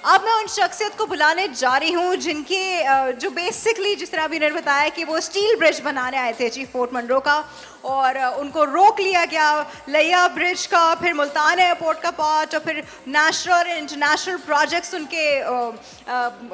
अब मैं उन शख्सियत को बुलाने जा रही हूँ जिनके जो बेसिकली जिस तरह अभी ने बताया कि वो स्टील ब्रिज बनाने आए थे चीफ पोर्ट मनरो का, और उनको रोक लिया गया लिया ब्रिज का, फिर मुल्तान एयरपोर्ट का पार्ट, और फिर नेशनल और इंटरनेशनल प्रोजेक्ट्स उनके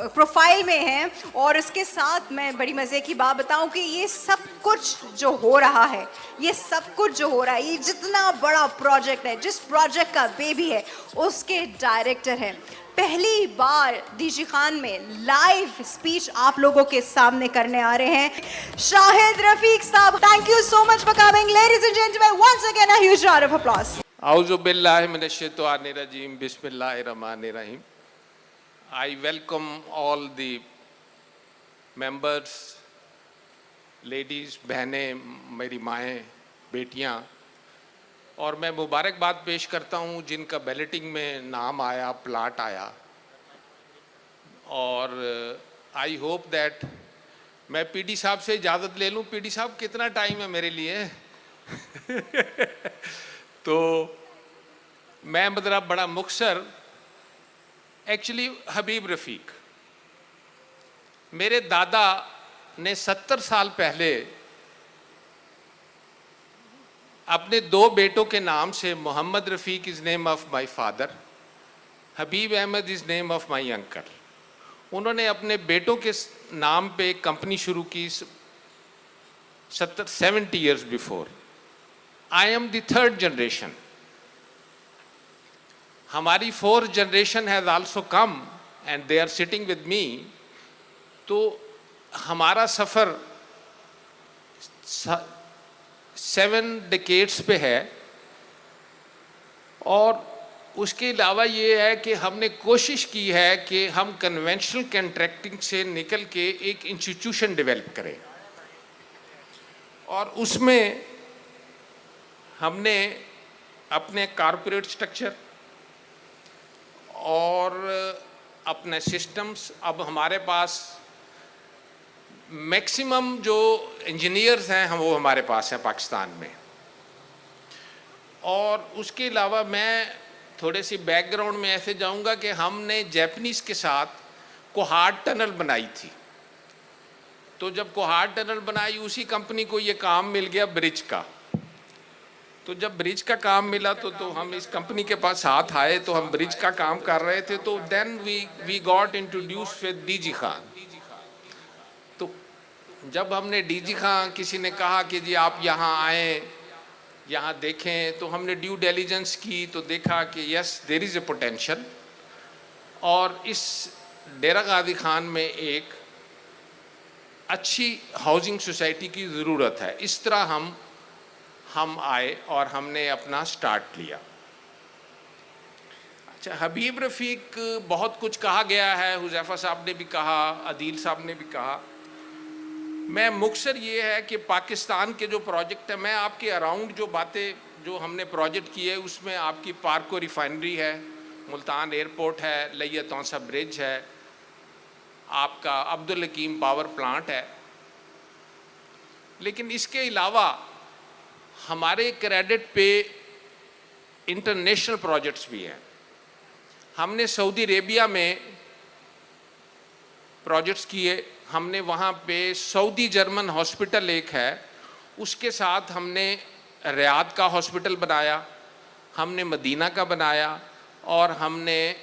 प्रोफाइल में हैं। और इसके साथ मैं बड़ी मज़े की बात बताऊं कि ये सब कुछ जो हो रहा है, ये सब कुछ जो हो रहा है, ये जितना बड़ा प्रोजेक्ट है, जिस प्रोजेक्ट का बेबी है उसके डायरेक्टर हैं। पहली बार डीजी खान में लाइव स्पीच आप लोगों के सामने करने आ रहे हैं Shahid Rafiq Sahab. Thank you so much for coming ladies and gentleman, once again a huge round of applause. औज़ु बिल्लाहि मिनश शैतानिर रजीम, बिस्मिल्लाहिर रहमानिर रहीम। I welcome all the members, ladies, बहनें, मेरी माएँ, बेटियाँ, और मैं मुबारकबाद पेश करता हूँ जिनका बैलेटिंग में नाम आया, प्लाट आया। और आई होप दैट मैं पीडी साहब से इजाज़त ले लूँ। पीडी साहब कितना टाइम है मेरे लिए? तो मैं मतलब बड़ा मुख्तसर, एक्चुअली हबीब रफ़ीक मेरे दादा ने 70 साल पहले अपने 2 बेटों के नाम से, Mohammad Rafiq is name of my father, Habib Ahmed is name of my uncle, उन्होंने अपने बेटों के नाम पे एक कंपनी शुरू की 70 years before. I am the 3rd generation. हमारी 4th generation has also come and they are sitting with me. तो हमारा सफ़र 7 decades पे है। और उसके अलावा ये है कि हमने कोशिश की है कि हम कन्वेंशनल कॉन्ट्रैक्टिंग से निकल के एक इंस्टीट्यूशन डेवलप करें, और उसमें हमने अपने कॉरपोरेट स्ट्रक्चर और अपने सिस्टम्स, अब हमारे पास मैक्सिमम जो इंजीनियर्स हैं हम वो हमारे पास हैं पाकिस्तान में। और उसके अलावा मैं थोड़े सी बैकग्राउंड में ऐसे जाऊंगा कि हमने जापानीज़ के साथ कोहाट टनल बनाई थी। तो जब कोहाट टनल बनाई, उसी कंपनी को ये काम मिल गया ब्रिज का। तो जब ब्रिज का काम मिला तो हम इस कंपनी के पास साथ आए, तो हम ब्रिज का काम कर रहे थे। तो then we got introduce with DG Khan. तो जब हमने डीजी खान, किसी ने कहा कि जी आप यहाँ आएँ, यहाँ देखें, तो हमने ड्यू डिलिजेंस की तो देखा कि yes there is a potential, और इस डेरा गाजी खान में एक अच्छी हाउसिंग सोसाइटी की ज़रूरत है। इस तरह हम आए और हमने अपना स्टार्ट लिया। अच्छा, हबीब रफ़ीक, बहुत कुछ कहा गया है, हुज़ैफ़ा साहब ने भी कहा, अदील साहब ने भी कहा। मैं मुख्तसर ये है कि पाकिस्तान के जो प्रोजेक्ट है, मैं आपके अराउंड जो बातें जो हमने प्रोजेक्ट किए उसमें आपकी पार्को रिफाइनरी है, मुल्तान एयरपोर्ट है, लिया तौसा ब्रिज है, आपका अब्दुल हकीम पावर प्लांट है। लेकिन इसके अलावा हमारे क्रेडिट पे इंटरनेशनल प्रोजेक्ट्स भी हैं। हमने सऊदी अरेबिया में प्रोजेक्ट्स किए। हमने वहाँ पे सऊदी जर्मन हॉस्पिटल एक है, उसके साथ हमने रियाद का हॉस्पिटल बनाया, हमने मदीना का बनाया, और हमने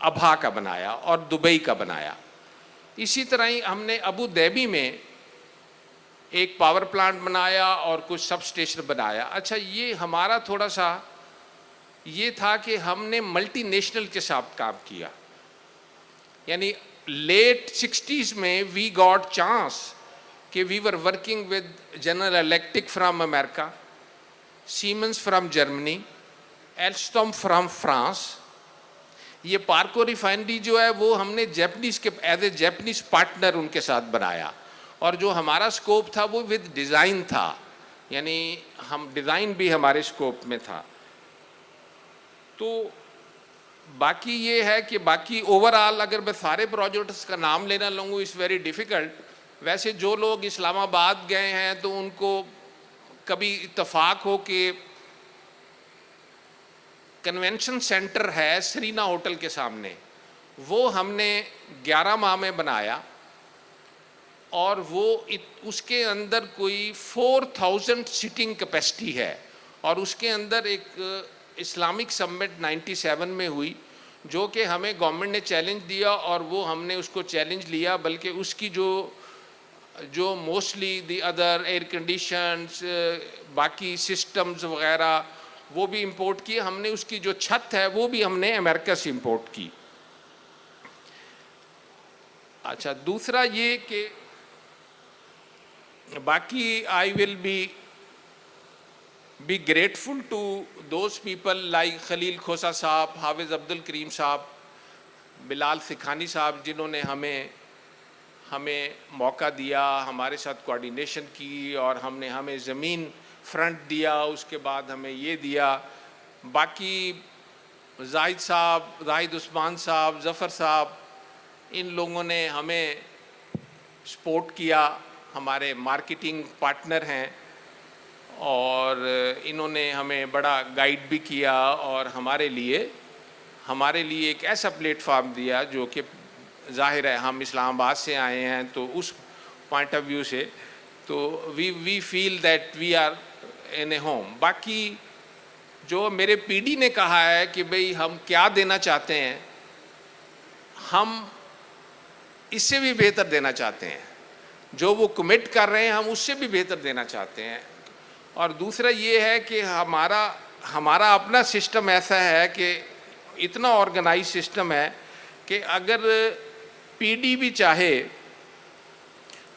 अबहा का बनाया, और दुबई का बनाया। इसी तरह ही हमने अबू धाबी में एक पावर प्लांट बनाया और कुछ सब स्टेशन बनाया। अच्छा, ये हमारा थोड़ा सा ये था कि हमने मल्टीनेशनल के साथ काम किया। यानी लेट 60s में वी गॉट चांस कि we were working with General Electric from America, Siemens from Germany, Alstom from France. ये पार्को रिफाइनरी जो है वो हमने जापानीज़ के एज ए जापानीज़ पार्टनर उनके साथ बनाया, और जो हमारा स्कोप था वो विद डिज़ाइन था, यानी हम डिज़ाइन भी हमारे स्कोप में था। तो बाकी ये है कि बाकी ओवरऑल अगर मैं सारे प्रोजेक्ट्स का नाम लेना लूँगा इज़ वेरी डिफ़िकल्ट। वैसे जो लोग इस्लामाबाद गए हैं तो उनको कभी इत्तेफाक हो कि कन्वेंशन सेंटर है सरीना होटल के सामने, वो हमने 11 माह में बनाया और वो उसके अंदर कोई 4000 सीटिंग कैपेसिटी है और उसके अंदर एक इस्लामिक समिट 97 में हुई जो कि हमें गवर्नमेंट ने चैलेंज दिया और वो हमने उसको चैलेंज लिया, बल्कि उसकी जो mostly the other air conditions बाकी सिस्टम्स वगैरह वो भी इंपोर्ट किए हमने। उसकी जो छत है वो भी हमने अमेरिका से इंपोर्ट की। अच्छा, दूसरा ये कि बाकी I will be grateful to those people like Khalil Khosa Sahab, Hafiz Abdul Karim साहब, बिलाल सिखानी साहब, जिन्होंने हमें मौका दिया, हमारे साथ कोऑर्डिनेशन की और हमें ज़मीन फ्रंट दिया, उसके बाद हमें ये दिया। बाकी जाहिद साहब, जाहिद उस्मान साहब, ज़फ़र साहब, इन लोगों ने हमें सपोर्ट किया, हमारे मार्केटिंग पार्टनर हैं और इन्होंने हमें बड़ा गाइड भी किया और हमारे लिए एक ऐसा प्लेटफार्म दिया जो कि जाहिर है हम इस्लामाबाद से आए हैं तो उस पॉइंट ऑफ व्यू से तो we feel that we are in a home. बाकी जो मेरे पीडी ने कहा है कि भाई हम क्या देना चाहते हैं, हम इससे भी बेहतर देना चाहते हैं, जो वो कमिट कर रहे हैं हम उससे भी बेहतर देना चाहते हैं। और दूसरा ये है कि हमारा अपना सिस्टम ऐसा है कि इतना ऑर्गेनाइज सिस्टम है कि अगर पीडी भी चाहे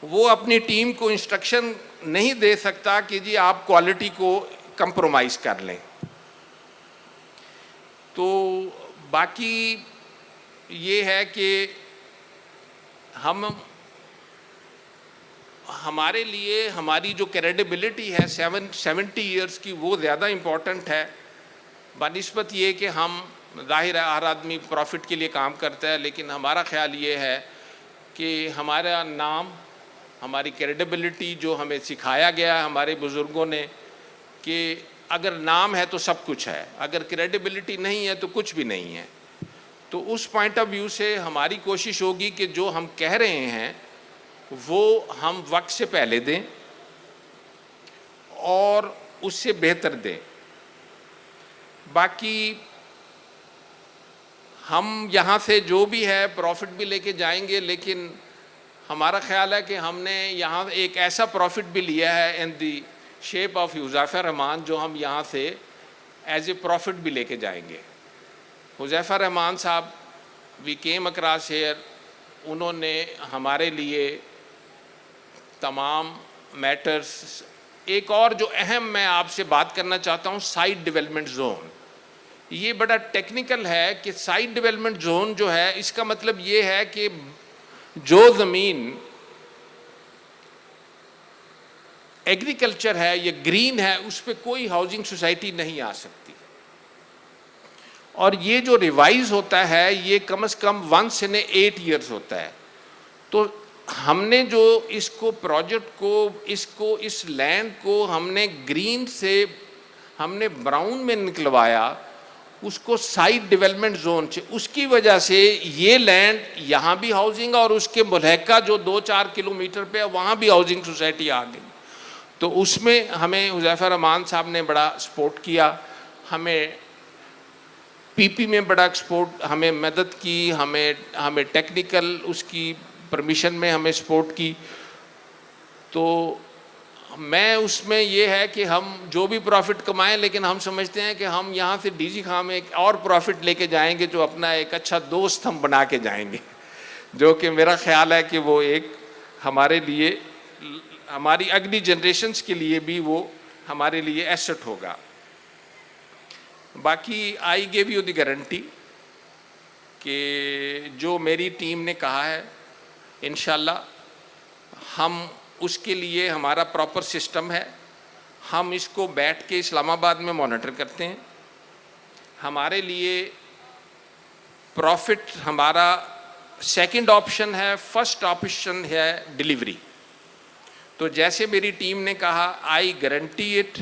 वो अपनी टीम को इंस्ट्रक्शन नहीं दे सकता कि जी आप क्वालिटी को कंप्रोमाइज़ कर लें। तो बाकी ये है कि हमारे लिए हमारी जो क्रेडिबिलिटी है 70 इयर्स की वो ज़्यादा इम्पॉर्टेंट है बनिस्बत ये कि हम ज़ाहिर है हर आदमी प्रॉफिट के लिए काम करता है, लेकिन हमारा ख्याल ये है कि हमारा नाम, हमारी क्रेडिबिलिटी जो हमें सिखाया गया है हमारे बुज़ुर्गों ने कि अगर नाम है तो सब कुछ है, अगर क्रेडिबिलिटी नहीं है तो कुछ भी नहीं है। तो उस पॉइंट ऑफ व्यू से हमारी कोशिश होगी कि जो हम कह रहे हैं वो हम वक्त से पहले दें और उससे बेहतर दें। बाकी हम यहाँ से जो भी है प्रॉफिट भी लेके जाएंगे, लेकिन हमारा ख्याल है कि हमने यहाँ एक ऐसा प्रॉफिट भी लिया है इन दी शेप ऑफ हुज़ैफ़ा रहमान जो हम यहाँ से एज ए प्रॉफिट भी लेके जाएंगे। हुज़ैफ़ा रहमान साहब वी केम अक्रॉस हियर, उन्होंने हमारे लिए तमाम मैटर्स, एक और जो अहम मैं आपसे बात करना चाहता हूँ साइट डेवलपमेंट जोन। ये बड़ा टेक्निकल है कि साइट डेवलपमेंट जोन जो है इसका मतलब ये है कि जो ज़मीन एग्रीकल्चर है, ये ग्रीन है, उस पर कोई हाउसिंग सोसाइटी नहीं आ सकती। और ये जो रिवाइज होता है ये कम से कम 1 in 8 years होता है। तो हमने जो इसको प्रोजेक्ट को इस लैंड को हमने ग्रीन से हमने ब्राउन में निकलवाया, उसको साइट डेवलपमेंट जोन से, उसकी वजह से ये लैंड यहाँ भी हाउसिंग और उसके मुल्हका जो 2-4 किलोमीटर पे है वहाँ भी हाउसिंग सोसाइटी आ गई। तो उसमें हमें हुज़ैफ़ा रहमान साहब ने बड़ा सपोर्ट किया, हमें पीपी में बड़ा सपोर्ट, हमें मदद की, हमें टेक्निकल उसकी परमिशन में हमें सपोर्ट की। तो मैं उसमें ये है कि हम जो भी प्रॉफिट कमाएं, लेकिन हम समझते हैं कि हम यहाँ से डीजी खां में एक और प्रॉफिट लेके जाएंगे जो अपना एक अच्छा दोस्त हम बना के जाएंगे, जो कि मेरा ख्याल है कि वो एक हमारे लिए, हमारी अगली जनरेशन्स के लिए भी वो हमारे लिए एसेट होगा। बाकी I give you the guarantee कि जो मेरी टीम ने कहा है इंशाल्लाह हम उसके लिए हमारा प्रॉपर सिस्टम है, हम इसको बैठ के इस्लामाबाद में मॉनिटर करते हैं। हमारे लिए प्रॉफिट हमारा सेकंड ऑप्शन है, फर्स्ट ऑप्शन है डिलीवरी। तो जैसे मेरी टीम ने कहा, आई गारंटी इट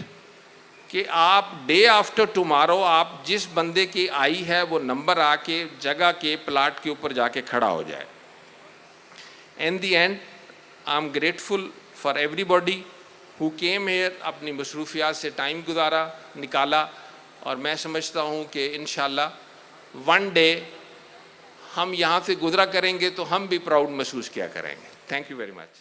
कि आप डे आफ्टर टुमारो आप जिस बंदे की आई है वो नंबर आके जगह के प्लाट के ऊपर जाके खड़ा हो जाए। In the and I am grateful for everybody who came here, अपनी मसरूफियात से टाइम गुजारा निकाला, और मैं समझता हूँ कि इंशाल्लाह वन डे हम यहाँ से गुजरा करेंगे तो हम भी प्राउड महसूस किया करेंगे। Thank you very much.